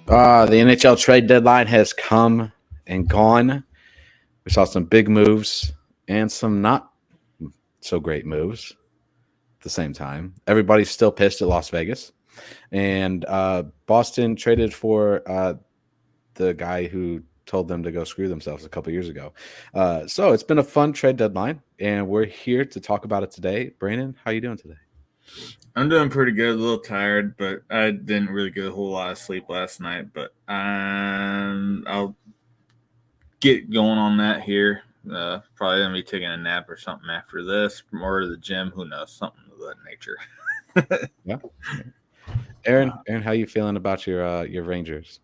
The NHL Trade Deadline has come and gone. We saw some big moves and some not so great moves at the same time. Everybody's still pissed at Las Vegas. And Boston traded for the guy who told them to go screw themselves a couple years ago. So it's been a fun trade deadline, and we're here to talk about it today. Brandon, how you doing today? I'm doing pretty good. A little tired, but I didn't really get a whole lot of sleep last night. But I'll get going on that here. Probably gonna be taking a nap or something after this, or to the gym. Who knows? Something of that nature. Yeah. Aaron, how you feeling about your Rangers?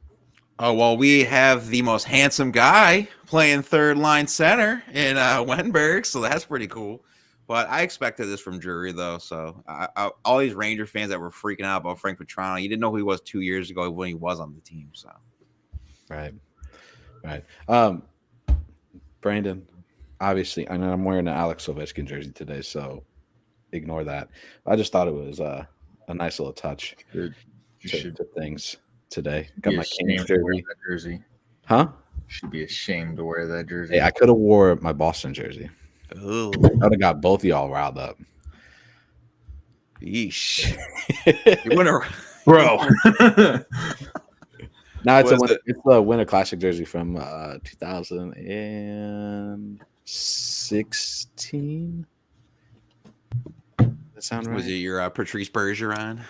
Oh, well, we have the most handsome guy playing third line center in Wenberg, so that's pretty cool. But I expected this from Drury, though. So all these Ranger fans that were freaking out about Frank Petrano, you didn't know who he was 2 years ago when he was on the team. So, right. Brandon, obviously, I know I'm wearing an Alex Ovechkin jersey today, so ignore that. I just thought it was a nice little touch to things today. Got my Kings jersey. Huh? Should be ashamed to wear that jersey. Hey, I could have wore my Boston jersey. Ooh. I would have got both of y'all riled up. Yeesh. You wonder, bro. No, it's a Winter Classic jersey from 2016. That sound right? Was it your Patrice Bergeron?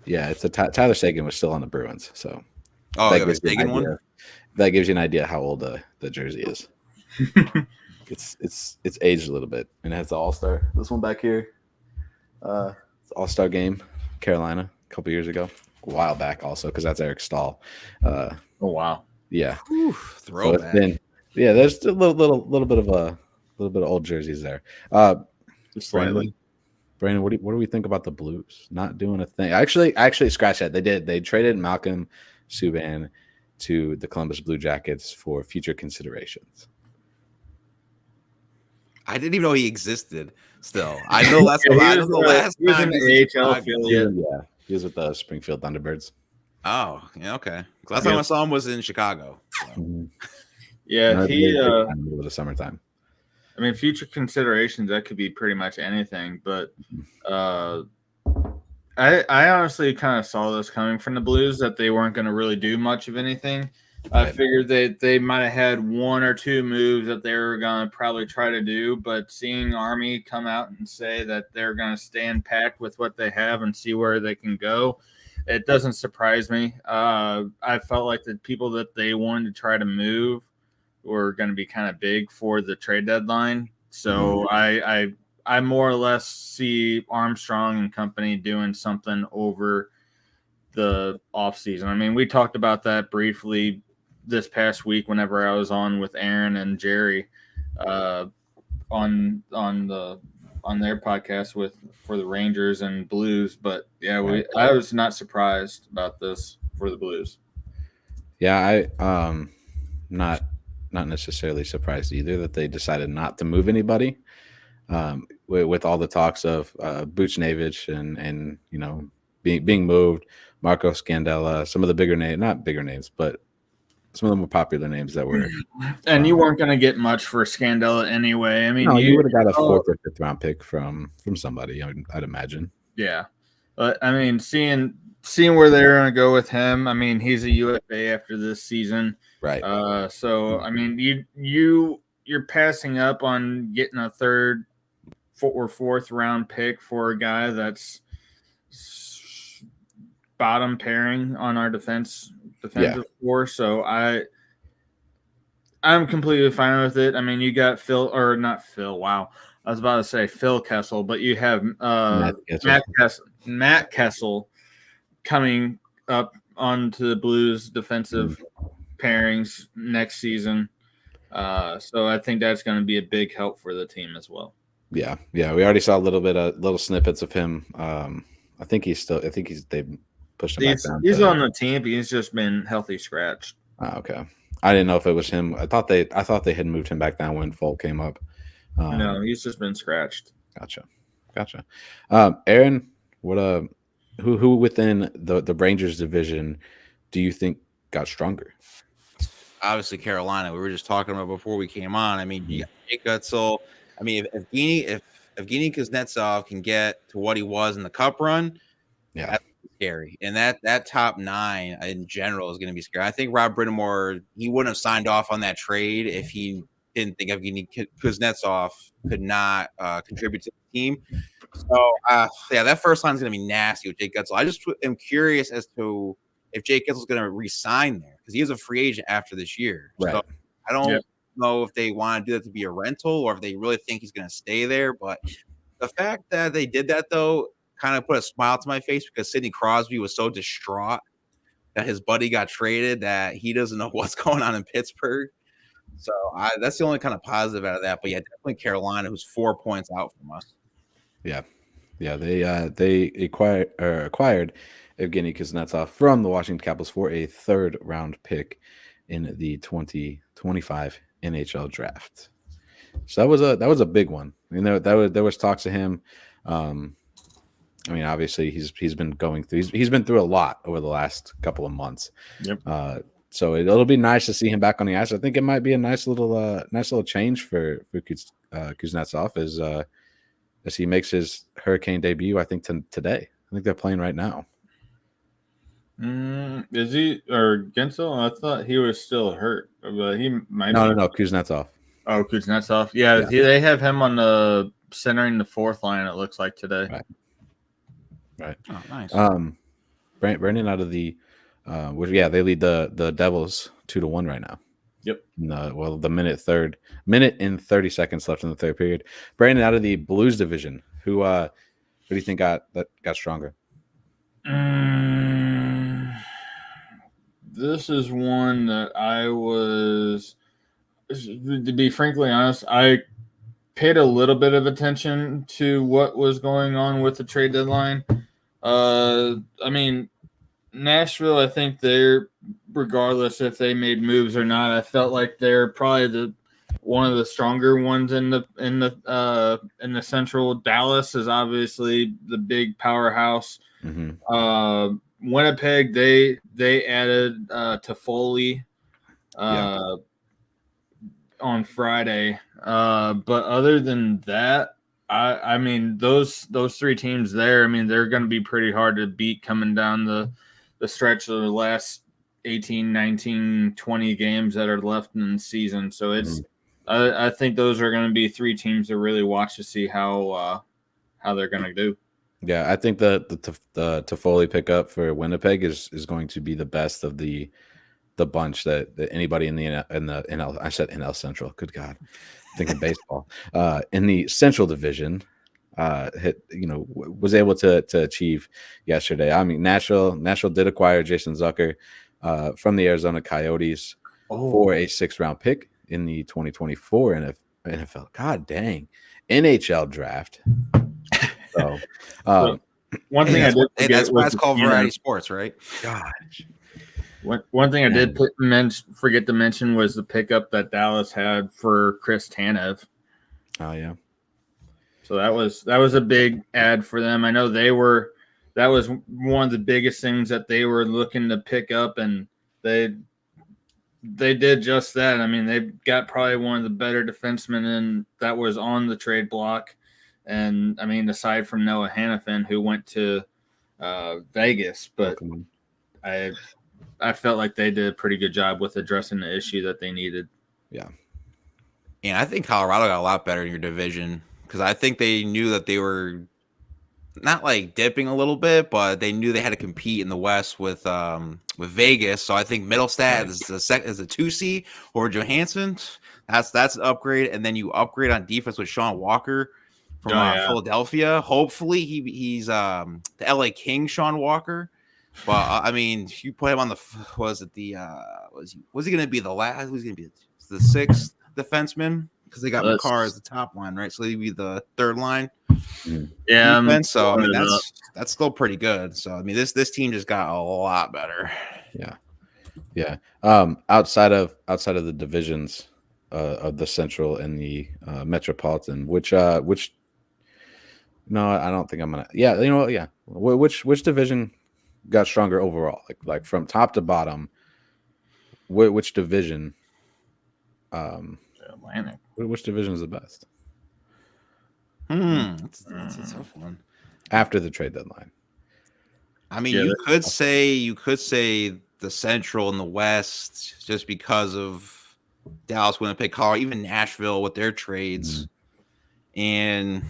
Yeah, it's Tyler Seguin was still on the Bruins, so that was Seguin one. That gives you an idea how old the jersey is. It's aged a little bit, and it has the All-Star. This one back here, it's All-Star game, Carolina, a couple years ago, a while back also, because that's Eric Stahl. Oh wow, yeah, throwback. So there's a little bit of old jerseys there. Just slightly. Brandon, what do we think about the Blues not doing a thing? Actually, scratch that. They did. They traded Malcolm Subban to the Columbus Blue Jackets for future considerations. I didn't even know he existed. Still, I know that's the last he was in the AHL affiliate. Yeah, he was with the Springfield Thunderbirds. Oh, yeah, okay. Last time I saw him was in Chicago. So. Mm-hmm. Yeah, over the summertime. I mean, future considerations, that could be pretty much anything, but I honestly kind of saw this coming from the Blues, that they weren't going to really do much of anything. I figured they might have had one or two moves that they were going to probably try to do, but seeing Army come out and say that they're going to stand packed with what they have and see where they can go, it doesn't surprise me. I felt like the people that they wanted to try to move were going to be kind of big for the trade deadline. So I more or less see Armstrong and company doing something over the offseason. I mean, we talked about that briefly this past week whenever I was on with Aaron and Jerry on their podcast for the Rangers and Blues. But yeah, I was not surprised about this for the Blues. Yeah, I not necessarily surprised either that they decided not to move anybody. With all the talks of Buchnevich and being moved, Marco Scandella, some of the not bigger names, but some of the more popular names that were. And you weren't going to get much for Scandella anyway. I mean, you would have got a 4th or 5th round pick from somebody, I'd imagine. Yeah, but I mean, seeing where they're going to go with him. I mean, he's a UFA after this season, right? So I mean, you're passing up on getting a 3rd or 4th round pick for a guy that's bottom pairing on our defensive force. So I'm completely fine with it. I mean, you got not Phil. Wow. I was about to say Phil Kessel, but you have Matt Kessel coming up onto the Blues defensive pairings next season. So I think that's going to be a big help for the team as well. Yeah. We already saw little snippets of him. I think they pushed him back down. He's on the team. He's just been healthy scratched. Oh, okay. I didn't know if it was him. I thought they had moved him back down when Folk came up. No, he's just been scratched. Gotcha. Aaron, what who within the Rangers division do you think got stronger? Obviously, Carolina. We were just talking about before we came on. I mean, you got Jake Gutzel. I mean, if Evgeny Kuznetsov can get to what he was in the Cup run, Yeah, that's scary. And that top 9 in general is going to be scary. I think Rob Brittamore, he wouldn't have signed off on that trade if he didn't think Evgeny Kuznetsov could not contribute to the team. So, that first line is going to be nasty with Jake Gutzel. I just am curious as to if Jake Gutzel is going to re-sign there because he is a free agent after this year. right. So I don't know if they want to do that to be a rental or if they really think he's going to stay there. But the fact that they did that, though, kind of put a smile to my face because Sidney Crosby was so distraught that his buddy got traded that he doesn't know what's going on in Pittsburgh. So that's the only kind of positive out of that. But yeah, definitely Carolina, who's 4 points out from us. Yeah, they acquired Evgeny Kuznetsov from the Washington Capitals for a 3rd round pick in the 2025 NHL draft. So that was a big one. You know, there was talks of him. I mean, obviously he's been going through. He's been through a lot over the last couple of months. Yep. So it'll be nice to see him back on the ice. I think it might be a nice little change for Kuznetsov as he makes his Hurricane debut. I think today. I think they're playing right now. Is he or Gensel? I thought he was still hurt, but he might. No, Kuznetsov. Oh, Kuznetsov. Yeah. They have him on the centering the 4th line. It looks like today. Right. Oh, nice. Brandon out of the, they lead the Devils 2-1 right now. Yep. The minute and 30 seconds left in the 3rd period. Brandon out of the Blues division. Who do you think got stronger? This is one that I was, to be frankly honest, I paid a little bit of attention to what was going on with the trade deadline. I mean, Nashville, I think they're, regardless if they made moves or not, I felt like they're probably one of the stronger ones in the Central. Dallas is obviously the big powerhouse. Mm-hmm. Winnipeg, they added Toffoli on Friday. But other than that, I mean those 3 teams there, I mean, they're going to be pretty hard to beat coming down the stretch of the last 18, 19, 20 games that are left in the season. So it's I think those are going to be 3 teams to really watch to see how they're going to do. Yeah, I think the Toffoli pickup for Winnipeg is going to be the best of the bunch that anybody in the NL, I said NL Central. Good God, thinking baseball. In the Central Division, was able to achieve yesterday. I mean, Nashville did acquire Jason Zucker from the Arizona Coyotes for a 6th round pick in the 2024 NFL. God dang, NHL draft. So, one thing I did forget that's why it's called Variety Sports, right? Gosh. One thing I did forget to mention was the pickup that Dallas had for Chris Tanev. Oh yeah. So that was a big ad for them. I know that was one of the biggest things that they were looking to pick up, and they did just that. I mean, they got probably one of the better defensemen that was on the trade block. And I mean, aside from Noah Hannafin, who went to Vegas, but I felt like they did a pretty good job with addressing the issue that they needed. Yeah. And I think Colorado got a lot better in your division because I think they knew that they were not like dipping a little bit, but they knew they had to compete in the West with Vegas. So I think Middlestat is a 2C over Johansson. That's an upgrade, and then you upgrade on defense with Sean Walker from Philadelphia. Hopefully he's the LA King Sean Walker. But I mean, you put him on was he going to be the last? Who's going to be the 6th defenseman? Because they got McCarr as the top line, right? So he'd be the 3rd line. Yeah. Defense. So I mean, that's still pretty good. So I mean, this team just got a lot better. Yeah. Outside of the divisions of the Central and the Metropolitan, which no, I don't think I'm gonna. Yeah, you know what? Yeah, which division got stronger overall? Like from top to bottom, which division? Atlantic. Which division is the best That's a tough one. after the trade deadline? I mean, you could say the Central and the West, just because of Dallas, Winnipeg, Colorado, even Nashville with their trades, and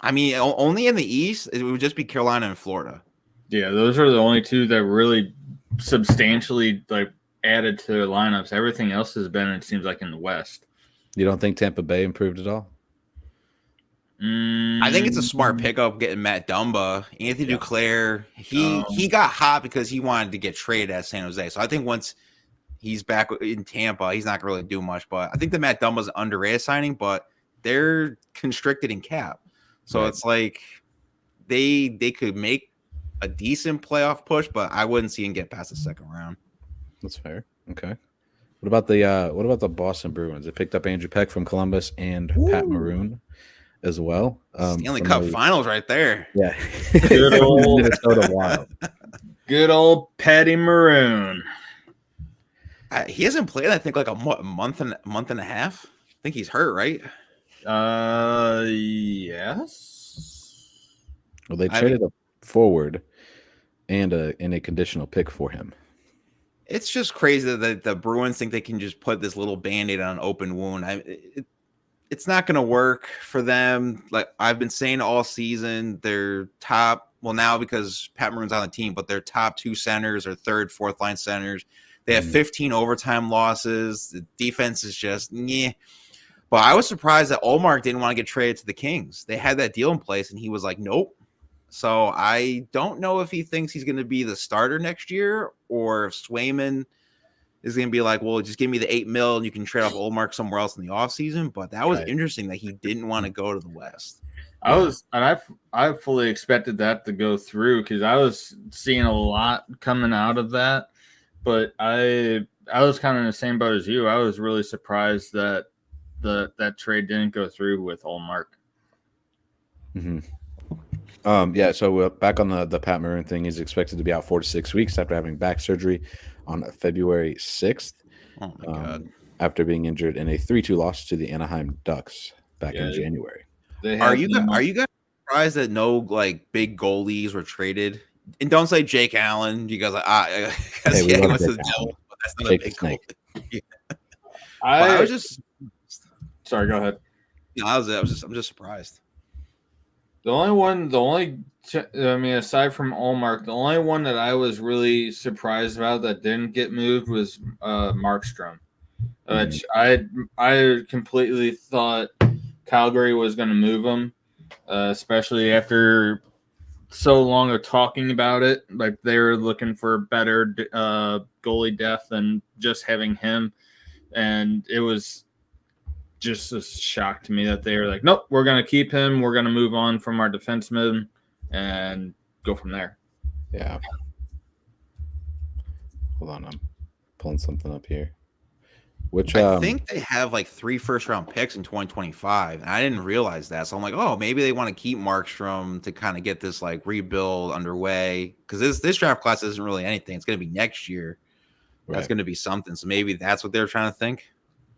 I mean, only in the East it would just be Carolina and Florida. Yeah, those are the only two that really substantially added to their lineups. Everything else has been, it seems like, in the West. You don't think Tampa Bay improved at all? I think it's a smart pickup getting Matt Dumba. Anthony Duclair, he got hot because he wanted to get traded at San Jose. So I think once he's back in Tampa, he's not going to really do much. But I think the Matt Dumba's an underrated signing, but they're constricted in cap. So it's like they could make a decent playoff push, but I wouldn't see him get past the second round. That's fair. Okay. What about the Boston Bruins? They picked up Andrew Peck from Columbus and Pat Maroon as well. Stanley Cup Finals right there. Yeah. Good old Minnesota Wild. Good old Patty Maroon. He hasn't played, I think, like a month and a half. I think he's hurt, right? Yes. Well, they traded a forward and a conditional pick for him. It's just crazy that the Bruins think they can just put this little Band-Aid on an open wound. It's not going to work for them. Like I've been saying all season, their top, well now because Pat Maroon's on the team, but their top two centers are third, fourth line centers. They have 15 overtime losses. The defense is just meh. But I was surprised that Ullmark didn't want to get traded to the Kings. They had that deal in place, and he was like, nope. So I don't know if he thinks he's going to be the starter next year or if Swayman is going to be like, well, just give me the $8 million and you can trade off Ullmark somewhere else in the offseason. But that was interesting that he didn't want to go to the West. I fully expected that to go through because I was seeing a lot coming out of that. But I was kind of in the same boat as you. I was really surprised that that trade didn't go through with Ullmark. Mm-hmm. So back on the Pat Maroon thing, he's expected to be out 4 to 6 weeks after having back surgery on February 6th. Oh my God! After being injured in a 3-2 loss to the Anaheim Ducks back in January. Are you guys surprised that no big goalies were traded? And don't say Jake Allen. You guys he wants to do, but that's not Jake a big snake. I was just sorry. Go ahead. No, I'm just surprised. Aside from Ullmark, the only one that I was really surprised about that didn't get moved was Markstrom, which I completely thought Calgary was going to move him, especially after so long of talking about it. Like they were looking for better goalie depth than just having him, and it was just a shock to me that they were like, nope, we're going to keep him. We're going to move on from our defenseman and go from there. Yeah. Hold on. I'm pulling something up here. I think they have 3 first-round picks in 2025, and I didn't realize that. So I'm like, oh, maybe they want to keep Markstrom to kind of get this rebuild underway because this draft class isn't really anything. It's going to be next year. Right. That's going to be something. So maybe that's what they're trying to think.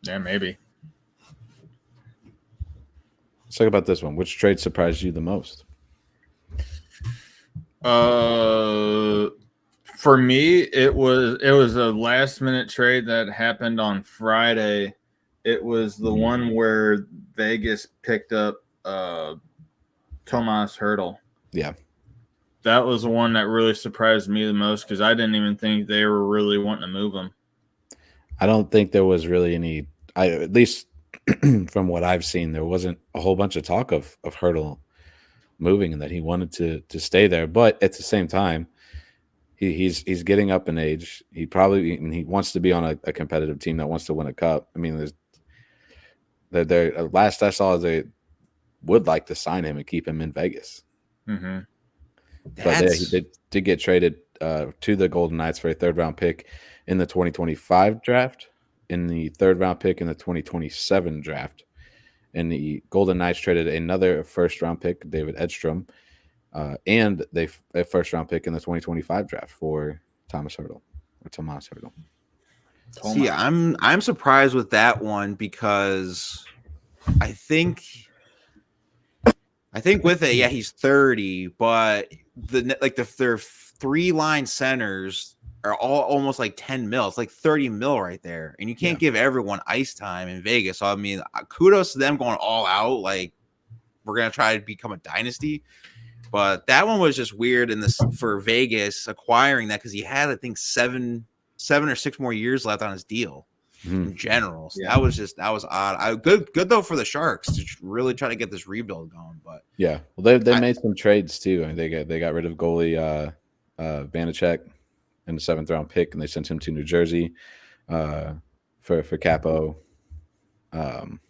Yeah, maybe. Let's talk about this one. Which trade surprised you the most? For me, it was a last-minute trade that happened on Friday. It was the one where Vegas picked up Tomas Hertl. Yeah. That was the one that really surprised me the most because I didn't even think they were really wanting to move him. I don't think there was really any – at least from what I've seen, there wasn't a whole bunch of talk of Hertl moving and that he wanted to stay there. But at the same time, he's getting up in age. He wants to be on a competitive team that wants to win a cup. I mean, last I saw, they would like to sign him and keep him in Vegas. Mm-hmm. But he did get traded to the Golden Knights for a 3rd-round pick in the 2025 draft, in the 3rd-round pick in the 2027 draft. And the Golden Knights traded another 1st-round pick, David Edstrom, and a 1st-round pick in the 2025 draft for Tomas Hertl. or Tomas Hertl. See, I'm surprised with that one because I think with it, yeah, he's 30, but their 3-line centers are all almost like 10 mil. It's like 30 mil right there, and you can't give everyone ice time in Vegas. So I mean, kudos to them going all out. Like, we're gonna try to become a dynasty. But that one was just weird for Vegas acquiring that because he had, I think, 7 or 6 more years left on his deal in general. So that was odd. Good though for the Sharks to really try to get this rebuild going. But yeah, well, they made some trades too. I mean, they got rid of goalie Vanacek in the 7th round pick, and they sent him to New Jersey for Capo. Kakkonen.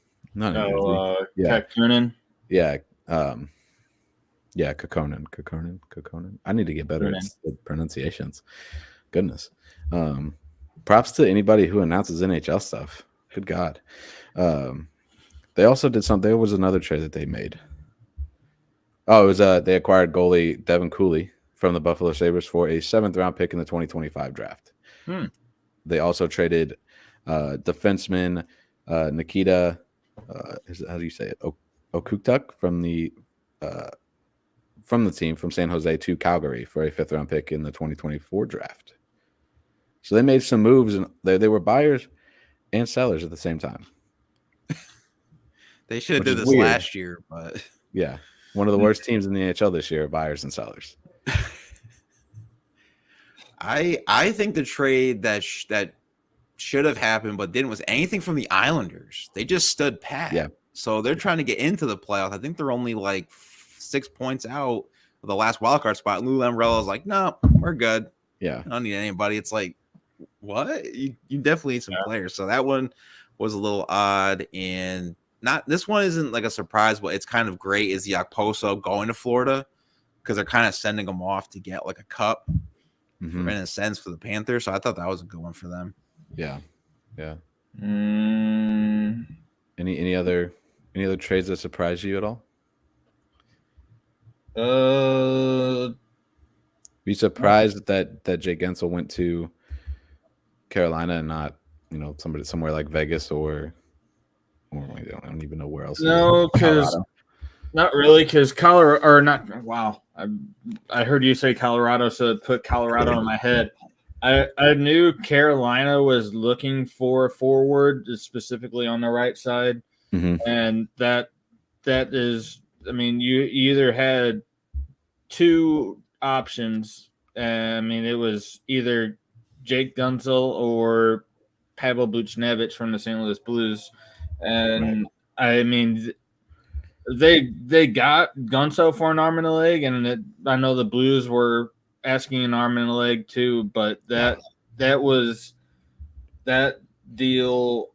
Yeah. Kokkonen. I need to get better at the pronunciations. Goodness. Props to anybody who announces NHL stuff. Good God. They also did something. There was another trade that they made. Oh, it was they acquired goalie Devin Cooley from the Buffalo Sabres for a 7th round pick in the 2025 draft. They also traded defenseman Nikita, how do you say it? Okuktuk from the team from San Jose to Calgary for a 5th round pick in the 2024 draft. So they made some moves, and they were buyers and sellers at the same time. They should have did this last year, but yeah, one of the worst teams in the NHL this year, buyers and sellers. I think the trade that should have happened but didn't was anything from the Islanders. They just stood pat. Yeah. So they're trying to get into the playoffs. I think they're only like 6 points out of the last wildcard spot. Lou Lamoriello's like, no, we're good. Yeah. I don't need anybody. It's like, what? You definitely need some players. So that one was a little odd. And this one isn't like a surprise, but it's kind of great is the Okposo going to Florida because they're kind of sending them off to get like a cup in a sense for the Panthers. So I thought that was a good one for them. Yeah. Yeah. Any other trades that surprised you at all? Be surprised that Jake Gensel went to Carolina and not, somewhere like Vegas or I don't even know where else. No, because not really, because Colorado or not. Wow, I heard you say Colorado, so it put Colorado in my head. I knew Carolina was looking for a forward, specifically on the right side, and that is. I mean, you either had 2 options. I mean, it was either Jake Gunsel or Pavel Buchnevich from the St. Louis Blues. And I mean, they got Gunsel for an arm and a leg, and I know the Blues were asking an arm and a leg too, but that deal.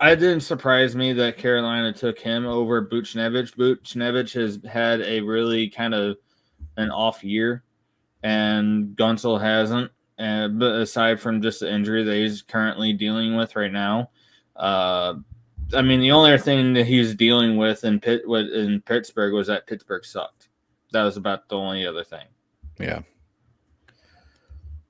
It didn't surprise me that Carolina took him over Buchnevich. Buchnevich has had a really kind of an off year, and Gunsel hasn't. But aside from just the injury that he's currently dealing with right now, I mean, the only thing that he's dealing with in Pittsburgh was that Pittsburgh sucked. That was about the only other thing. Yeah.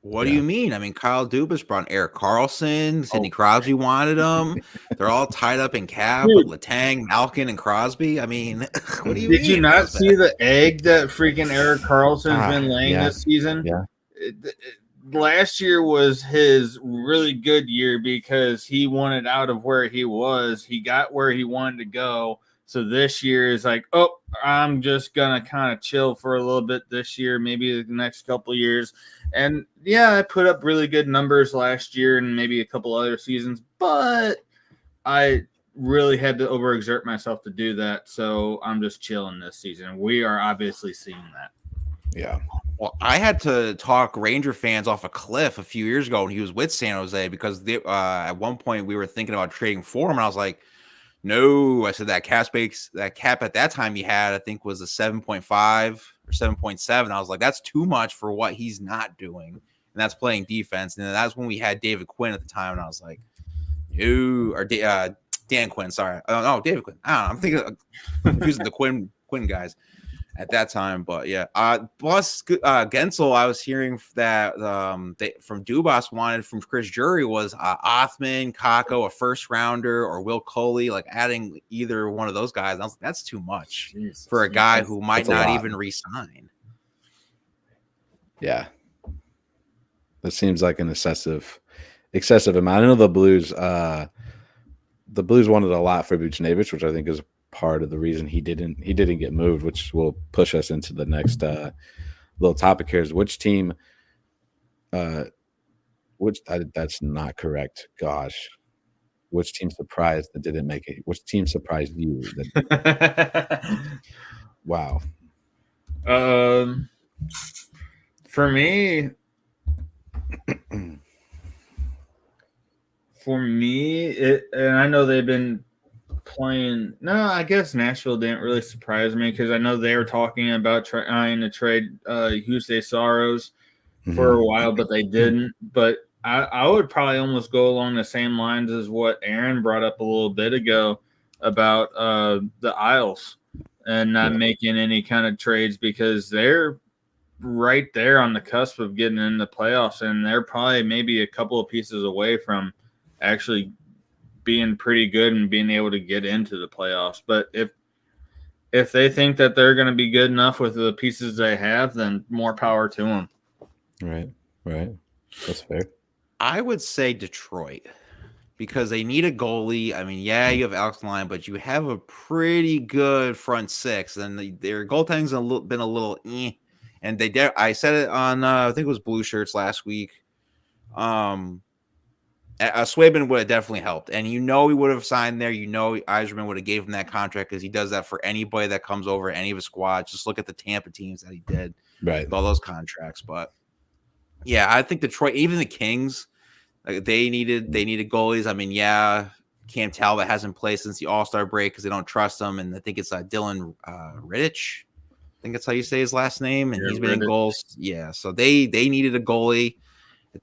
What do you mean? I mean, Kyle Dubas brought Erik Karlsson. Sidney Crosby wanted him. They're all tied up in cap with Letang, Malkin, and Crosby. I mean, what do you mean? Did you not see the egg that freaking Erik Karlsson's been laying this season? Yeah. Last year was his really good year because he wanted out of where he was. He got where he wanted to go. So this year is like, oh, I'm just going to kind of chill for a little bit this year, maybe the next couple of years. And, yeah, I put up really good numbers last year and maybe a couple other seasons, but I really had to overexert myself to do that. So I'm just chilling this season. We are obviously seeing that. Yeah. Well, I had to talk Ranger fans off a cliff a few years ago when he was with San Jose because at one point we were thinking about trading for him, and I was like, no. I said that cap at that time he had, I think, was a 7.5 or 7.7. I was like, that's too much for what he's not doing, and that's playing defense. And then that's when we had David Quinn at the time, and I was like, Dan Quinn, sorry. No, David Quinn. I don't know. I'm thinking confusing the Quinn guys. at that time. But yeah, plus Gensel, I was hearing that they from Dubas wanted from Chris Jury was Othman, Kako, a first rounder, or Will Coley, like adding either one of those guys. I was like, that's too much Jesus. for a guy who might that's a not lot. even resign. Yeah, that seems like an excessive amount. I know the Blues wanted a lot for Buchnevich, which I think is part of the reason he didn't get moved, which will push us into the next little topic here is which team that's not correct. Gosh. Which team surprised that didn't make it? Which team surprised you? Wow. For me, and I know they've been playing. No, I guess Nashville didn't really surprise me because I know they were talking about trying to trade Jose Soros for a while, but they didn't. But I would probably almost go along the same lines as what Aaron brought up a little bit ago about the Isles and not making any kind of trades because they're right there on the cusp of getting in the playoffs, and they're probably maybe a couple of pieces away from actually being pretty good and being able to get into the playoffs. But if they think that they're going to be good enough with the pieces they have, then more power to them. Right. That's fair. I would say Detroit because they need a goalie. I mean, yeah, you have Alex Line, but you have a pretty good front six, and their goaltending's been a little and they did. I said it on I think it was Blue Shirts last week. Swayman would have definitely helped, and he would have signed there. Yzerman would have gave him that contract because he does that for anybody that comes over any of his squads. Just look at the Tampa teams that he did, right? With all those contracts, but yeah, I think Detroit, even the Kings, like they needed goalies. I mean, yeah, Cam Talbot hasn't played since the All-Star break because they don't trust him, and I think it's Dylan Rittich. I think that's how you say his last name, and he's been in goals. Yeah, so they needed a goalie.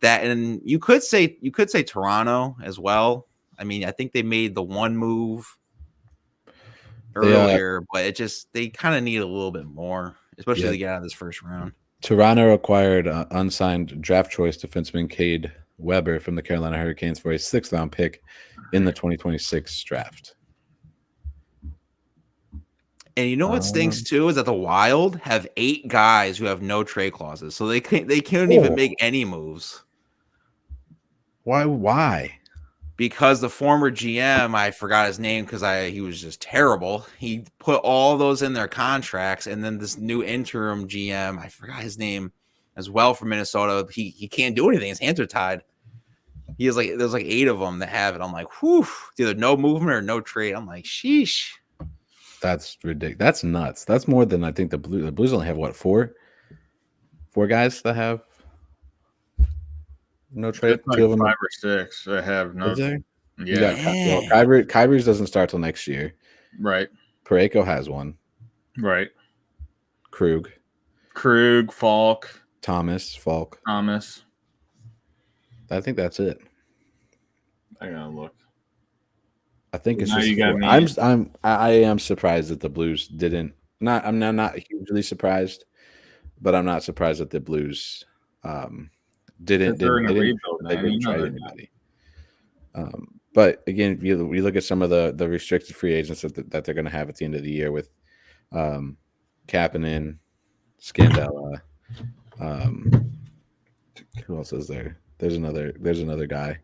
That, and you could say Toronto as well. I mean, I think they made the one move earlier, but they kind of need a little bit more, especially to get out of this first round. Toronto acquired unsigned draft choice defenseman Cade Weber from the Carolina Hurricanes for a 6th round pick in the 2026 draft. And you know what stinks too is that the Wild have 8 guys who have no trade clauses, so they can't even make any moves. Why? Because the former GM, I forgot his name because he was just terrible. He put all those in their contracts, and then this new interim GM, I forgot his name as well from Minnesota. He can't do anything. His hands are tied. There's 8 of them that have it. I'm like, whew, it's either no movement or no trade. I'm like, sheesh. That's ridiculous. That's nuts. That's more than I think the Blues. The Blues only have what, 4 guys that have no trade. Like 2 of them 5 or 6 that have no. Yeah. Kyrie's doesn't start till next year. Right. Parayko has one. Right. Krug, Falk. Thomas. I think that's it. I gotta look. I think it's just 4. I am surprised that the Blues didn't. I'm not hugely surprised, but I'm not surprised that the Blues didn't trade anybody. But again, if you look at some of the restricted free agents that they're going to have at the end of the year with Kapanen, Scandella. Who else is there? There's another guy.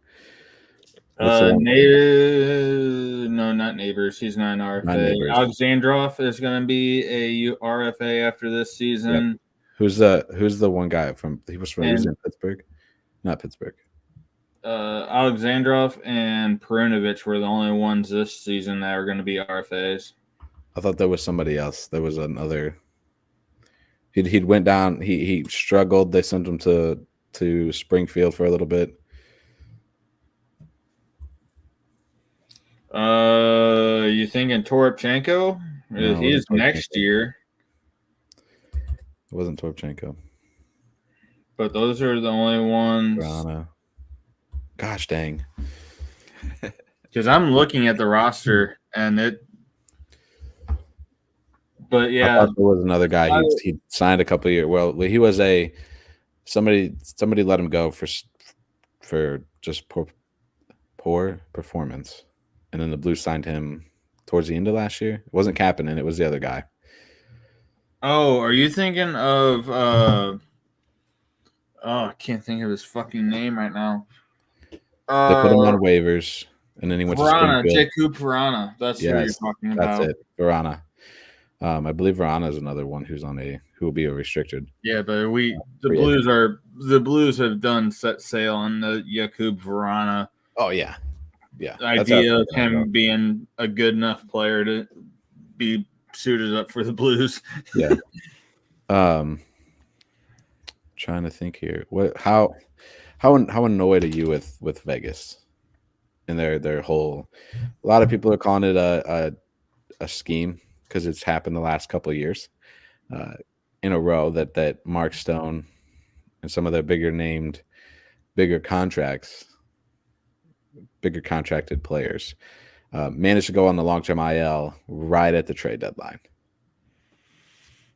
No, not Neighbors. He's not an RFA. Alexandrov is going to be a RFA after this season. Yep. Who's the one guy he was in Pittsburgh? Not Pittsburgh. Alexandrov and Perunovic were the only ones this season that are going to be RFAs. I thought there was somebody else. There was another. He went down. He struggled. They sent him to Springfield for a little bit. You thinking Toropchenko? No, he is next year. It wasn't Toropchenko. But those are the only ones. Rana. Gosh dang. Because I'm looking at the roster and it. But But I yeah, thought there was another guy. He signed a couple of years. Well, he was somebody let him go for just poor performance, and then the Blues signed him towards the end of last year. It wasn't Kapanen, it was the other guy. oh, are you thinking of I can't think of his fucking name right now. They put him on waivers, and then he went to Springfield. Jakub Vrana. That's who you're talking about. That's it, Vrana. I believe Vrana is another one who will be a restricted. Yeah, but the Blues have done set sail on the Jakub Vrana. Oh yeah. Idea of him being a good enough player to be suited up for the Blues. Yeah. Trying to think here. How annoyed are you with Vegas and their whole? A lot of people are calling it a scheme because it's happened the last couple of years in a row that Mark Stone and some of their bigger contracted players managed to go on the long-term IL right at the trade deadline.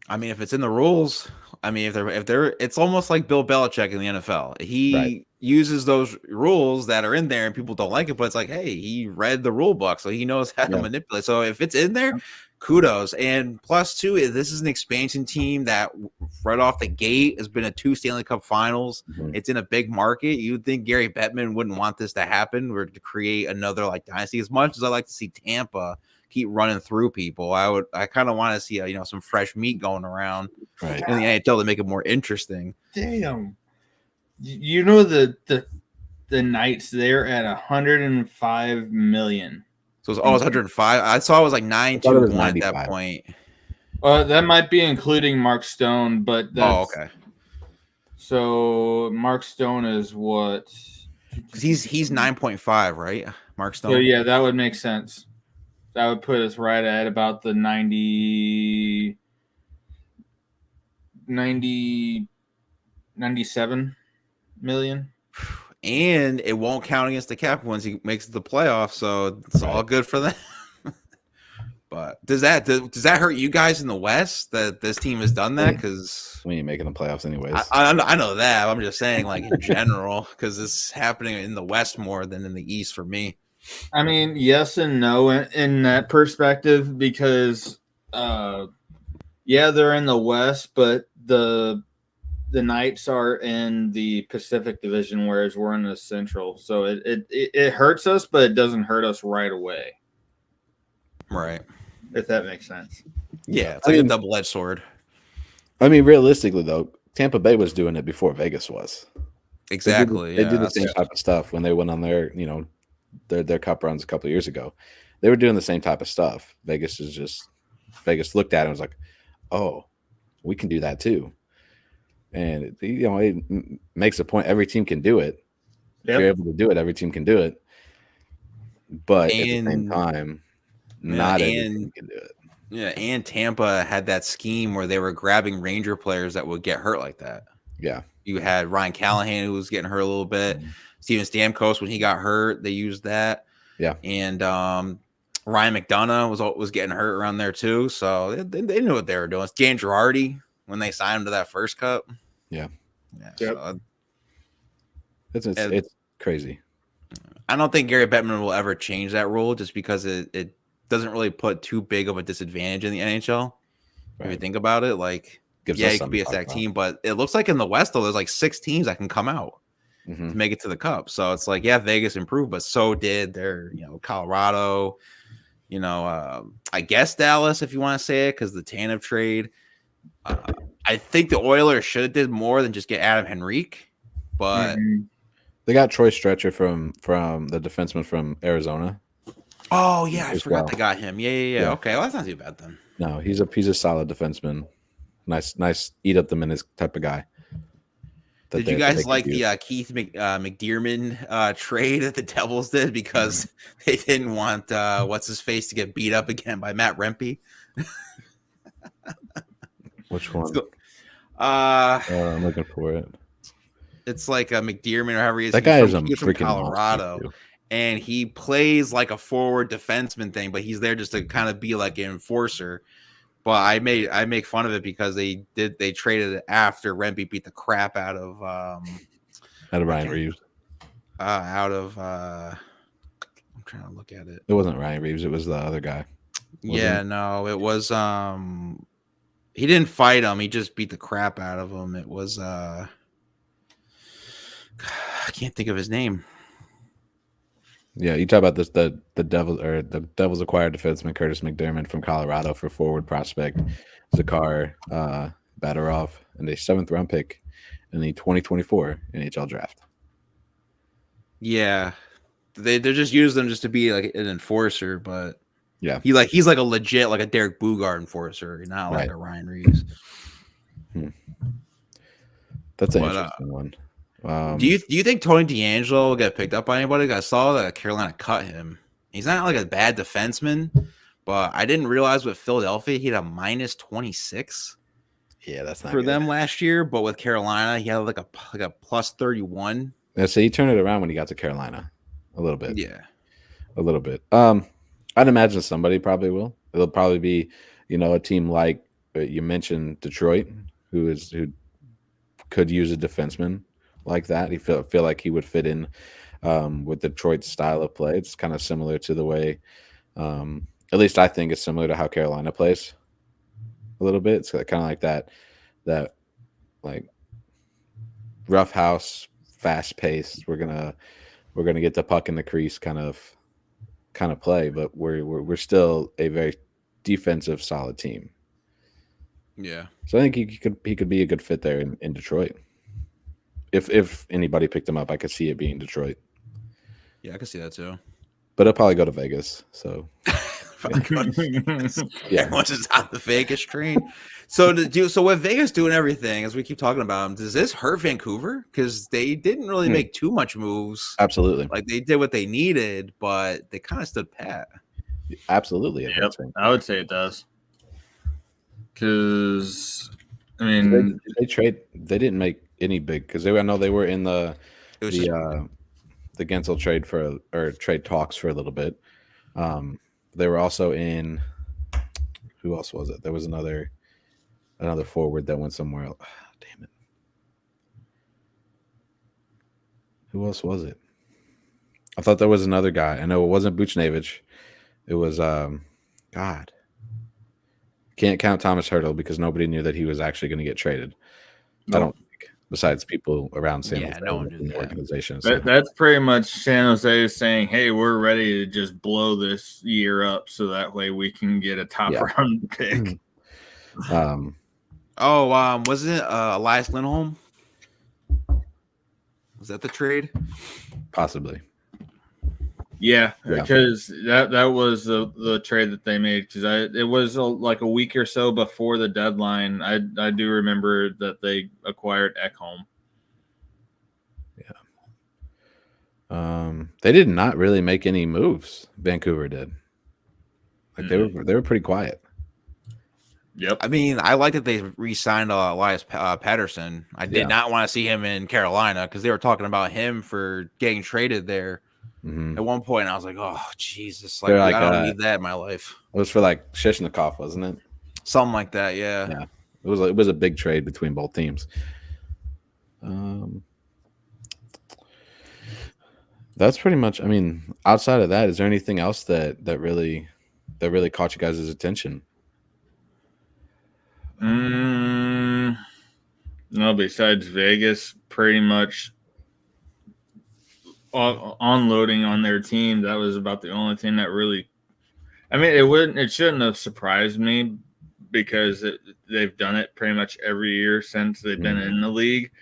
I mean, if it's in the rules, I mean, if they're, it's almost like Bill Belichick in the NFL. He uses those rules that are in there, and people don't like it, but it's like, hey, he read the rule book, so he knows how to manipulate. So if it's in there, kudos. And plus, too, this is an expansion team that right off the gate has been a 2 Stanley Cup Finals. Mm-hmm. It's in a big market. You'd think Gary Bettman wouldn't want this to happen or to create another like dynasty. As much as I like to see Tampa keep running through people, I kind of want to see some fresh meat going around in the NHL to make it more interesting. Damn, the Knights, they're at 105 million. So it's 105. I saw it was like 921 at that point. That might be including Mark Stone, but that's, okay. So Mark Stone is what? Because he's 9.5, right? Mark Stone. So yeah, that would make sense. That would put us right at about the 97 million. And it won't count against the cap once he makes the playoffs, so it's all good for them. But does that hurt you guys in the West that this team has done that? Because we ain't making the playoffs anyways. I know that. I'm just saying, like in general, because it's happening in the West more than in the East for me. I mean, yes and no in that perspective, because they're in the West, but the Knights are in the Pacific Division, whereas we're in the Central. So it hurts us, but it doesn't hurt us right away. Right. If that makes sense. Yeah, it's like a double-edged sword. I mean, realistically, though, Tampa Bay was doing it before Vegas was. Exactly. They did the same type of stuff when they went on their cup runs a couple of years ago. They were doing the same type of stuff. Vegas looked at it and was like, oh, we can do that too. And it makes a point. Every team can do it. Yep. If you're able to do it, every team can do it. But at the same time, not every team can do it. Yeah, and Tampa had that scheme where they were grabbing Ranger players that would get hurt like that. Yeah. You had Ryan Callahan who was getting hurt a little bit. Mm-hmm. Steven Stamkos, when he got hurt, they used that. Yeah. And Ryan McDonough was getting hurt around there too. So they knew what they were doing. Dan Girardi, when they signed him to that first cup. Yeah. Yep. So it's crazy. I don't think Gary Bettman will ever change that rule just because it doesn't really put too big of a disadvantage in the NHL. Right. If you think about it, like, it could be a stacked team, but it looks like in the West, though, there's like 6 teams that can come out to make it to the Cup. So it's like, Vegas improved, but so did their, Colorado, I guess Dallas, if you want to say it, because the Tanev trade. I think the Oilers should have did more than just get Adam Henrique, but they got Troy Stretcher from the defenseman from Arizona. Oh yeah, I forgot they got him. Yeah. Okay, well that's not too bad then. No, he's a solid defenseman. Nice eat up the minutes type of guy. Did you guys like the Keith McDermott trade that the Devils did because they didn't want what's his face to get beat up again by Matt Rempe? Which one? I'm looking for it. It's like a McDermott or however he is. That guy is a from Colorado, and he plays like a forward defenseman thing, but he's there just to kind of be like an enforcer. But I make fun of it because they traded it after Rempe beat the crap out of Ryan Reeves. I'm trying to look at it. It wasn't Ryan Reeves. It was the other guy. Yeah, no, it was he didn't fight him. He just beat the crap out of him. It was I can't think of his name. Yeah, you talk about this the Devils acquired defenseman Curtis McDermott from Colorado for forward prospect Zakhar Badarov and a 7th round pick in the 2024 NHL draft. Yeah. They're just using them just to be like an enforcer, but yeah, he's like a legit like a Derek Bugard enforcer, not like a Ryan Reeves. That's an interesting one. Do you think Tony DeAngelo will get picked up by anybody? I saw that Carolina cut him. He's not like a bad defenseman, but I didn't realize with Philadelphia he had a minus 26. Yeah, that's not for good. them last year, but with Carolina he had like a plus 31. Yeah, so he turned it around when he got to Carolina a little bit. Yeah, a little bit. I'd imagine somebody probably will. It'll probably be, a team like you mentioned, Detroit, who could use a defenseman like that. He feel like he would fit in with Detroit's style of play. It's kind of similar to the way, at least I think it's similar to how Carolina plays a little bit. It's kind of like that like rough house, fast paced. We're gonna get the puck in the crease kind of play, but we're still a very defensive, solid team. Yeah. So I think he could be a good fit there in Detroit. If anybody picked him up, I could see it being Detroit. Yeah, I can see that too. But he'll probably go to Vegas. So yeah, everyone's just on the Vegas train. So with Vegas doing everything, as we keep talking about them, does this hurt Vancouver? Because they didn't really make too much moves. Absolutely. Like they did what they needed, but they kind of stood pat. Absolutely. Yep, I would say it does. Because I mean, they didn't make any big because I know they were in the Gensel trade trade talks for a little bit. They were also in. Who else was it? There was another forward that went somewhere else. Damn it! Who else was it? I thought there was another guy. I know it wasn't Buchnevich. It was God. Can't count Thomas Hertl because nobody knew that he was actually going to get traded. Nope. I don't think. Besides people around San Jose no one did the organization. So. That's pretty much San Jose saying, hey, we're ready to just blow this year up so that way we can get a top round pick. Wasn't it Elias Lindholm? Was that the trade? Possibly. Yeah, because that was the trade that they made because it was like a week or so before the deadline. I do remember that they acquired Ekholm. Yeah. They did not really make any moves. Vancouver did. Like they were pretty quiet. Yep. I mean, I like that they re-signed Elias Patterson. I did not want to see him in Carolina because they were talking about him for getting traded there. Mm-hmm. At one point, I was like, "Oh Jesus!" Like I don't need that in my life. It was for like Shishnikov, wasn't it? Something like that. Yeah. Yeah. It was a big trade between both teams. That's pretty much. I mean, outside of that, is there anything else that really caught you guys' attention? No, besides Vegas, pretty much. Unloading on their team, that was about the only thing that really. I mean, it shouldn't have surprised me because they've done it pretty much every year since they've been in the league.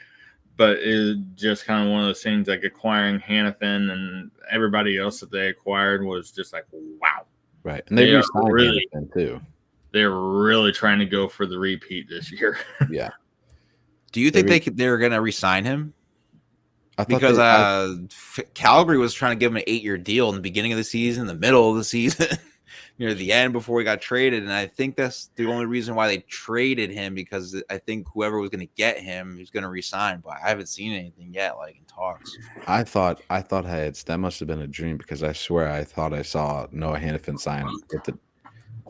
But it's just kind of one of those things like acquiring Hannafin and everybody else that they acquired was just like, wow. Right, and they re-signed Hannafin too. They're really trying to go for the repeat this year. Yeah. Do you think they were going to re-sign him? Because Calgary was trying to give him an 8-year deal in the beginning of the season, the middle of the season, near the end before he got traded. And I think that's the only reason why they traded him because I think whoever was going to get him, he was going to resign. But I haven't seen anything yet, like in talks. I thought that must have been a dream because I swear I thought I saw Noah Hannafin sign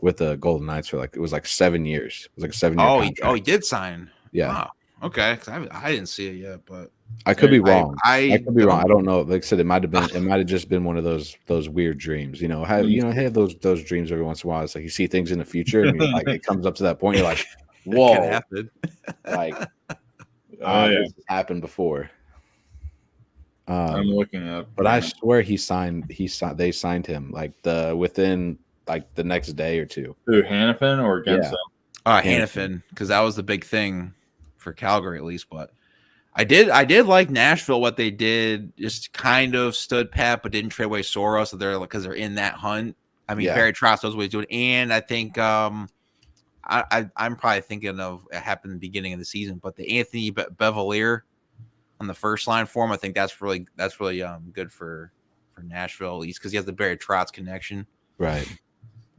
with the Golden Knights for it was 7 years. It was like a 7-year contract. He did sign. Yeah. Oh, okay. 'Cause I didn't see it yet, but I could be wrong. I could be wrong. don't- I don't know. Like I said, it might have just been one of those weird dreams. Have those dreams every once in a while. It's like you see things in the future, and you're it comes up to that point. You're like, whoa, Could happen. This has happened before. I'm looking up, but I swear they signed him within the next day or two. Who, Hannafin or Gensel? Hannafin, because that was the big thing for Calgary at least. But I did like Nashville. What they did just kind of stood pat, but didn't trade away Soros. So because they're in that hunt. I mean, Barry Trotz knows what he's doing, and I think I'm probably thinking of it happened in the beginning of the season, but the Anthony Bevalier on the first line for him, I think that's really good for Nashville at least because he has the Barry Trotz connection. Right.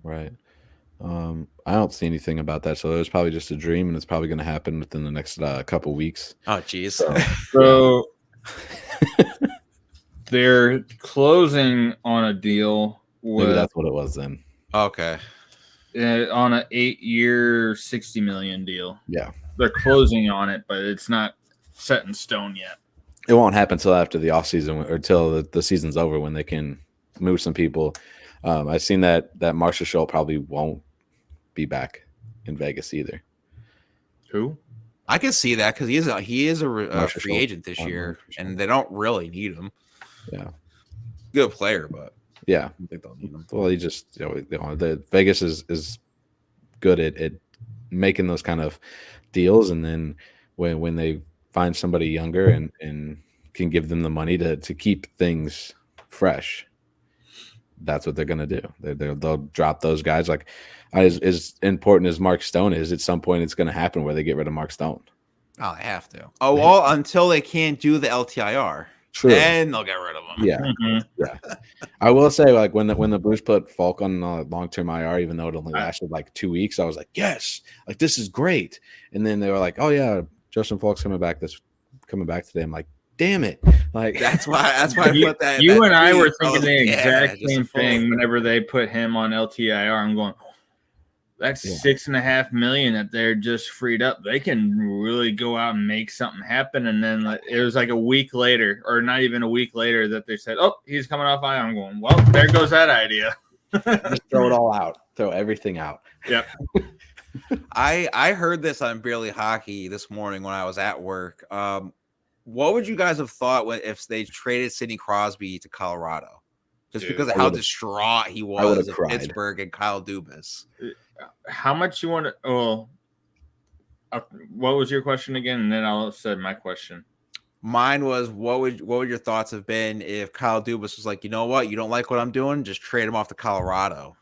I don't see anything about that, so it was probably just a dream, and it's probably going to happen within the next couple weeks. Oh, geez. So they're closing on a deal. Maybe that's what it was then. Okay. On an 8-year, $60 million deal. Yeah, they're closing on it, but it's not set in stone yet. It won't happen until after the offseason or till the season's over when they can move some people. I've seen that Marshall Scholl probably won't be back in Vegas either. Who? I can see that because he is a free Scholl. agent this year, and they don't really need him. Yeah, good player, but yeah, I think they'll need him. Well, he just the Vegas is good at making those kind of deals, and then when they find somebody younger and can give them the money to keep things fresh, that's what they're going to do. They'll drop those guys. Like as important as Mark Stone is, at some point it's going to happen where they get rid of Mark Stone. Oh, they have to. Oh, well, until they can't do the LTIR. True. Then they'll get rid of him. Yeah. Yeah. I will say, when the Blues put Falk on long-term IR, even though it only lasted 2 weeks, I was like, yes, this is great. And then they were like, oh yeah, Justin Falk's coming back today. I'm like, damn it. That's why I put that. You and I were thinking the exact same thing whenever they put him on LTIR. I'm going, that's $6.5 million that they're just freed up. They can really go out and make something happen. And then it was a week later, or not even a week later, that they said, "Oh, he's coming off IR." I'm going, well, there goes that idea. Just throw it all out. Throw everything out. Yep. I heard this on Barely Hockey this morning when I was at work. What would you guys have thought if they traded Sidney Crosby to Colorado? Just because of how distraught he was at Pittsburgh and Kyle Dubas. How much you want to? Oh, what was your question again? And then I'll say my question. Mine was, what would your thoughts have been if Kyle Dubas was like, you know what, you don't like what I'm doing, just trade him off to Colorado,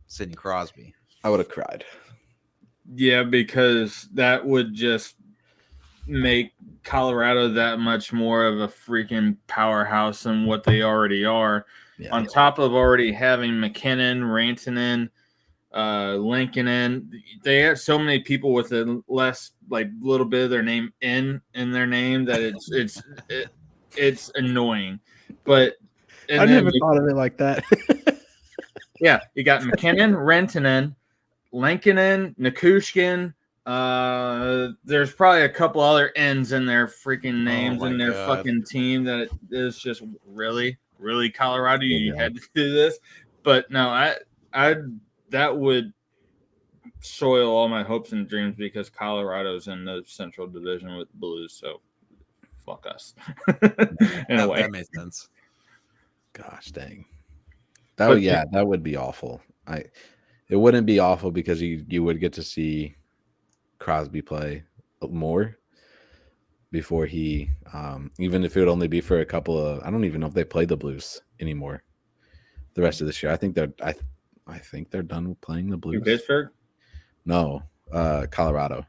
Sidney Crosby? I would have cried. Yeah, because that would just make Colorado that much more of a freaking powerhouse than what they already are. Yeah, on top of already having McKinnon, Rantanen, Lincoln in. They have so many people with a less little bit of their name in their name that it's annoying. But I never thought of it like that. Yeah, you got McKinnon, Rantanen, Lincoln, Nikushkin. There's probably a couple other N's in their freaking names in their fucking team that is just really, really Colorado. You had to do this, but no, that would soil all my hopes and dreams because Colorado's in the Central Division with the Blues, so fuck us. In a way, that makes sense. Gosh dang, that would be awful. It wouldn't be awful because you would get to see Crosby play more before he, even if it would only be for a couple of. I don't even know if they play the Blues anymore the rest of this year. I think they're done playing the Blues. In Pittsburgh? No, Colorado.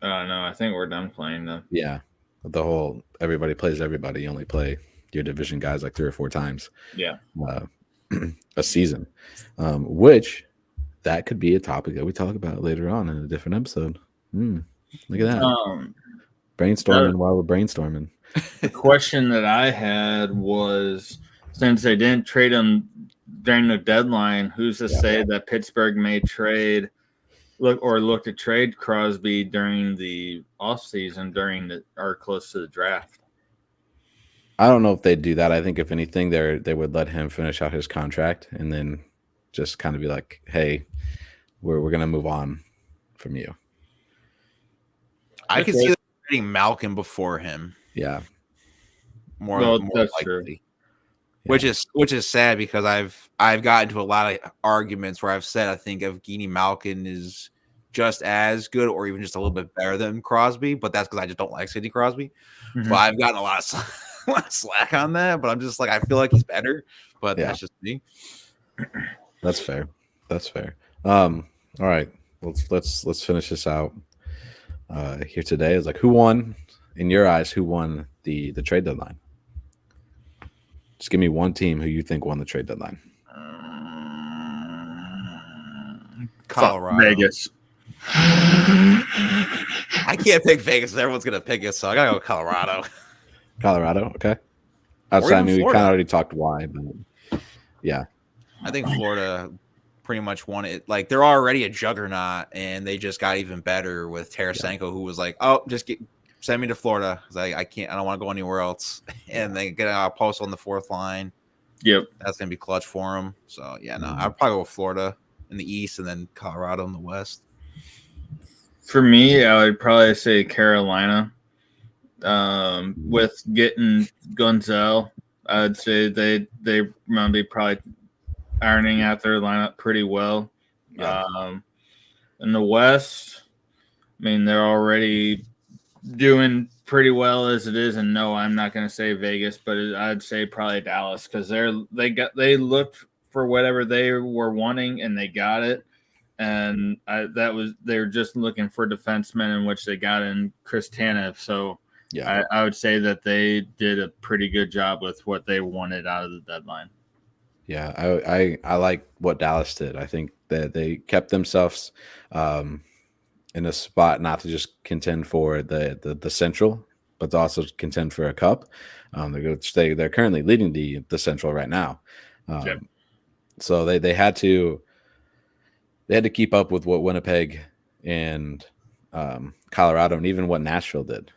No, I think we're done playing them. Yeah, the whole everybody plays everybody. You only play your division guys 3 or 4 times. Yeah, a season, which that could be a topic that we talk about later on in a different episode. Look at that. Brainstorming while we're brainstorming. The question that I had was, since they didn't trade him during the deadline, who's to say that Pittsburgh may look to trade Crosby during the offseason or close to the draft? I don't know if they'd do that. I think if anything, they would let him finish out his contract and then just kind of be like, "Hey, we're gonna move on from you." I could see them getting Malkin before him. Yeah, more that's likely. true. Yeah. Which is sad because I've gotten to a lot of arguments where I've said I think Evgeny Malkin is just as good or even just a little bit better than Crosby, but that's because I just don't like Sidney Crosby. Mhm. But I've gotten a lot of slack on that. But I'm just like I feel like he's better, but that's just me. That's fair. That's fair. All right, let's finish this out here today. Is like who won in your eyes? Who won the trade deadline? Just give me one team who you think won the trade deadline. Colorado. Vegas. I can't pick Vegas. Everyone's gonna pick it, so I gotta go Colorado. Colorado, okay. Outside, I mean, we kind of already talked why, but yeah. I think Florida pretty much won it. Like they're already a juggernaut, and they just got even better with Tarasenko, who was like, "Oh, just send me to Florida because I don't want to go anywhere else." And they get a post on the fourth line. Yep, that's gonna be clutch for them. So yeah, no, I'd probably go with Florida in the East, and then Colorado in the West. For me, I would probably say Carolina. With getting Gunzel, I'd say they might be probably ironing out their lineup pretty well. Yeah. In the West, I mean, they're already doing pretty well as it is. And no, I'm not going to say Vegas, but I'd say probably Dallas because they looked for whatever they were wanting and they got it. And they were just looking for defensemen, in which they got in Chris Tanev. So yeah, I would say that they did a pretty good job with what they wanted out of the deadline. Yeah, I like what Dallas did. I think that they kept themselves in a spot not to just contend for the Central, but to also contend for a cup. They're currently leading the Central right now. So they had to keep up with what Winnipeg and Colorado and even what Nashville did.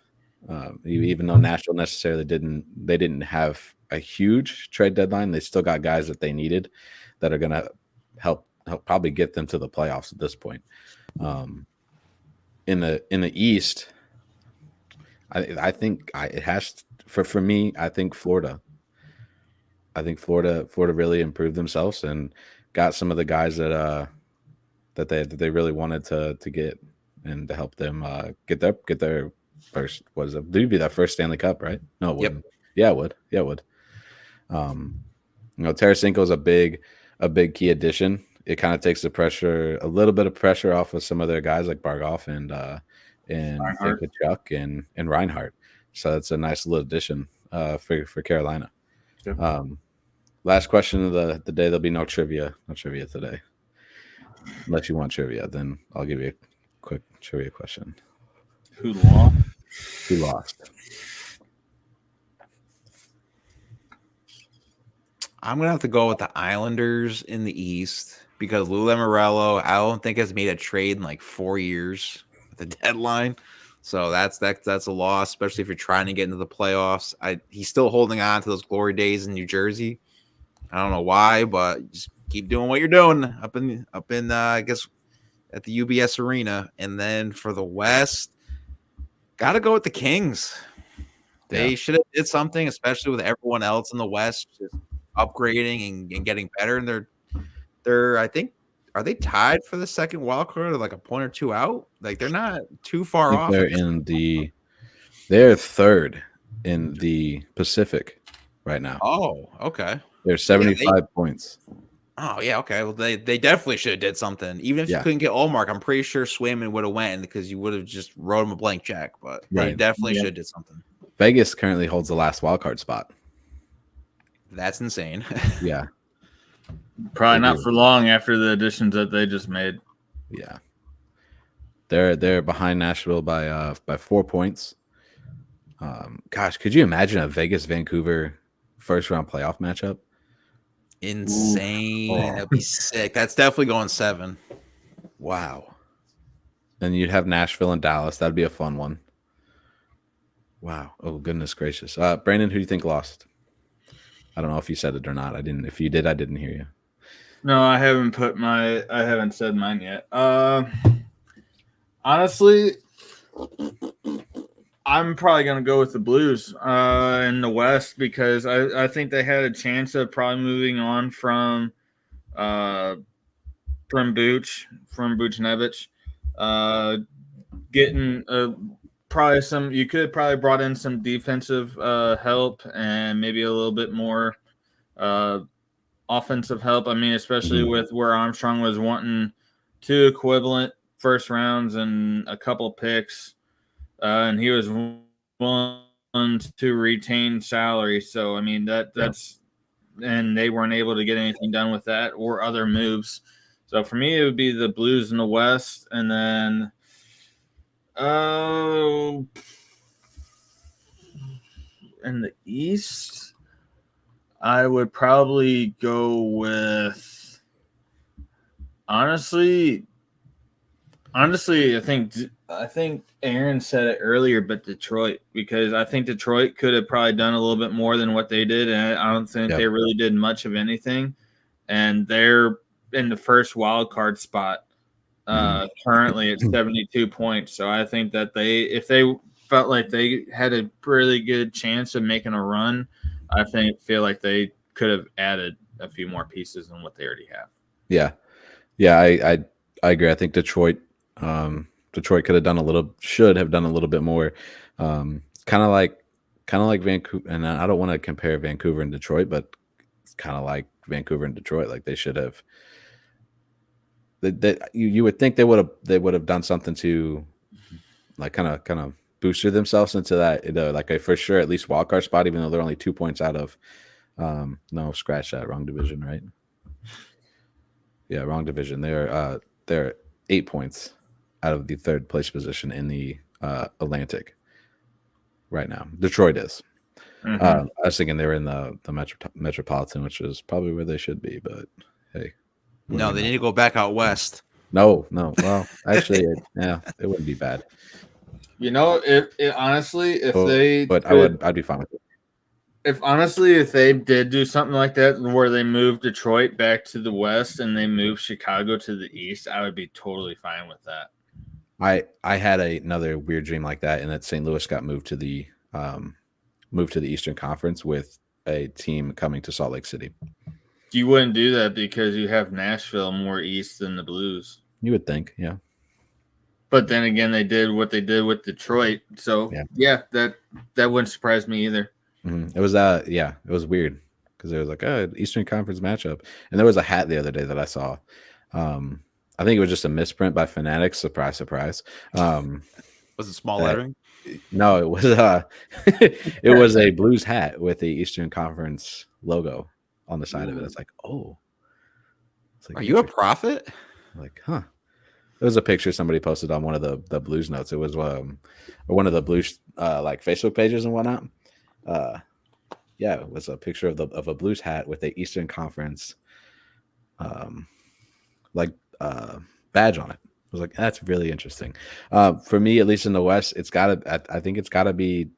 Even though Nashville necessarily didn't have a huge trade deadline, they still got guys that they needed that are going to help probably get them to the playoffs at this point. In the East, I think it has for me. I think Florida. I think Florida really improved themselves and got some of the guys that they really wanted to get and to help them get their first. What is it? Would be that first Stanley Cup, right? No, it wouldn't. Yeah, it would. Yeah, it would. Tarasenko is a big key addition. It kind of takes a little bit of pressure off of some of their guys like Bargoff and Kachuk and Reinhardt. So that's a nice little addition for Carolina. Yep. Last question of the day. There'll be no trivia today. Unless you want trivia, then I'll give you a quick trivia question. Who lost? Who lost? I'm going to have to go with the Islanders in the East because Lou Lamoriello, I don't think has made a trade in like 4 years at the deadline. So that's a loss, especially if you're trying to get into the playoffs. He's still holding on to those glory days in New Jersey. I don't know why, but just keep doing what you're doing up in I guess at the UBS Arena. And then for the West, got to go with the Kings. They should have did something, especially with everyone else in the West just upgrading and getting better. And they're I think, are they tied for the second wild card or like a point or two out? Like they're not too far off. They're third in the Pacific right now. Oh, okay. They're 75 points. Oh yeah, okay. Well, they definitely should have did something. Even if you couldn't get Allmark, I'm pretty sure Swayman would have went because you would have just wrote him a blank check. But they definitely should have did something. Vegas currently holds the last wild card spot. That's insane. Yeah. Probably not for long after the additions that they just made. Yeah. They're behind Nashville by 4 points. Gosh, could you imagine a Vegas Vancouver first round playoff matchup? insane. Oh. That'd be sick. That's definitely going 7. Wow. And you'd have Nashville and Dallas. That'd be a fun one. Wow. Oh, goodness gracious. Brandon, who do you think lost? I don't know if you said it or not. I didn't. If you did, I didn't hear you. No, I haven't said mine yet. Honestly, I'm probably going to go with the Blues in the West because I think they had a chance of probably moving on from Buchnevich, getting probably some. You could probably brought in some defensive help and maybe a little bit more offensive help. I mean, especially with where Armstrong was wanting 2 equivalent first rounds and a couple picks, and he was willing to retain salary. So I mean that's and they weren't able to get anything done with that or other moves. So for me, it would be the Blues in the West, and then in the East, I would probably go with honestly, I think Aaron said it earlier, but Detroit, because I think Detroit could have probably done a little bit more than what they did, and I don't think they really did much of anything. And they're in the first wild card spot currently at 72 points. So I think that if they felt like they had a really good chance of making a run, I feel like they could have added a few more pieces than what they already have. Yeah, I agree. I think Detroit could have should have done a little bit more. Kind of like Vancouver, and I don't want to compare Vancouver and Detroit, but it's kind of like Vancouver and Detroit. Like they should have. You would think they would have done something to, like, kind of boosted themselves into that, like a for sure at least wild card spot, even though they're only 2 points out of. No, scratch that. Wrong division, right? Yeah, wrong division. They're 8 points out of the 3rd place position in the Atlantic right now. Detroit is. I was thinking they were in the Metropolitan, which is probably where they should be. But hey, no, they need to go back out west. No. Well, actually, it wouldn't be bad. You know, I'd be fine with it. If they did do something like that, where they moved Detroit back to the West and they moved Chicago to the East, I would be totally fine with that. I had another weird dream like that, and that St. Louis got moved to the Eastern Conference with a team coming to Salt Lake City. You wouldn't do that because you have Nashville more east than the Blues. You would think, yeah. But then again, they did what they did with Detroit, so yeah that wouldn't surprise me either. Mm-hmm. It was it was weird because it was like Eastern Conference matchup, and there was a hat the other day that I saw. I think it was just a misprint by Fanatics. Surprise, surprise. Was it small lettering? No, it was it was a Blues hat with the Eastern Conference logo on the side of it. It's like, oh, are you a prophet? Like, huh? There was a picture somebody posted on one of the Blues notes. It was one of the Blues like Facebook pages and whatnot. It was a picture of a Blues hat with a Eastern Conference badge on it. I was like, that's really interesting. For me, at least in the West, I think it's gotta be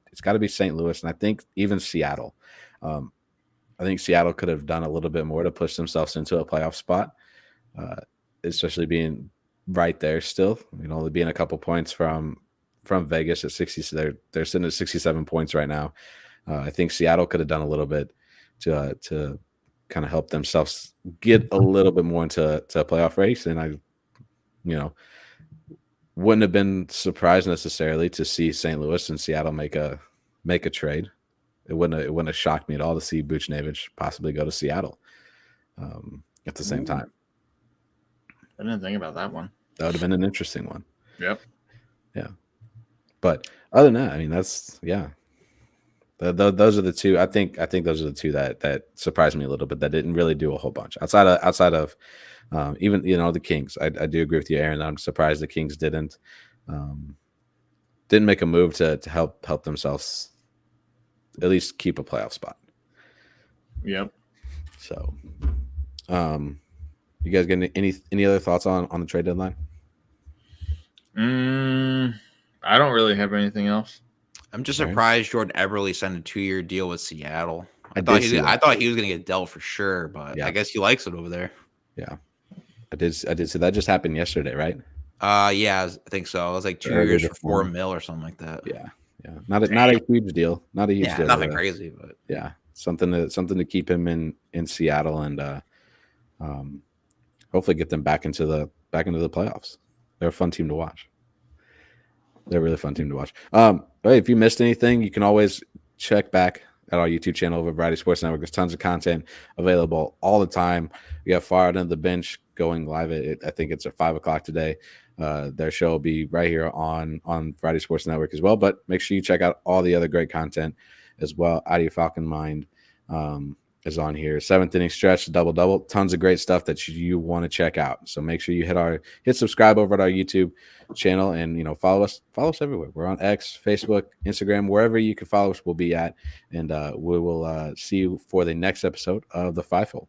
St. Louis, and I think even Seattle. I think Seattle could have done a little bit more to push themselves into a playoff spot, especially being right there still. Only being a couple points from Vegas at 60. They're sitting at 67 points right now. I think Seattle could have done a little bit to kind of help themselves get a little bit more into a playoff race, and I wouldn't have been surprised necessarily to see St. Louis and Seattle make a trade. It wouldn't have shocked me at all to see Buchnevich possibly go to Seattle at the same time. I didn't think about that one. That would have been an interesting one. Yep. Yeah. But other than that, I mean, that's those are the two. I think those are the two that surprised me a little bit. That didn't really do a whole bunch outside of even the Kings. I do agree with you, Aaron. I'm surprised the Kings didn't make a move to help themselves at least keep a playoff spot. Yep. So You guys get any other thoughts on the trade deadline? I don't really have anything else. I'm just All right. surprised Jordan Eberle signed a 2-year deal with Seattle. I thought did see that. I thought he was going to get dealt for sure, but Yeah. I guess he likes it over there. Yeah, I did see that just happened yesterday, right? Yeah, I think so. It was like 2 Earlier years this for $4 morning. million or something like that. Yeah, not a huge deal, Yeah, nothing crazy, but yeah, something to keep him in Seattle and hopefully get them back into the playoffs. They're a fun team to watch. They're a really fun team to watch. But if you missed anything, you can always check back at our YouTube channel over Variety Sports Network. There's tons of content available all the time. We got Far Out on the Bench going live. I think it's at 5:00 today. Their show will be right here on Variety Sports Network as well. But make sure you check out all the other great content as well. Out of Your Falcon Mind is on here. 7th inning stretch, double. Tons of great stuff that you want to check out. So make sure you hit subscribe over at our YouTube channel and follow us everywhere. We're on X, Facebook, Instagram, wherever you can follow us, we'll be at. And we will see you for the next episode of The Fivefold.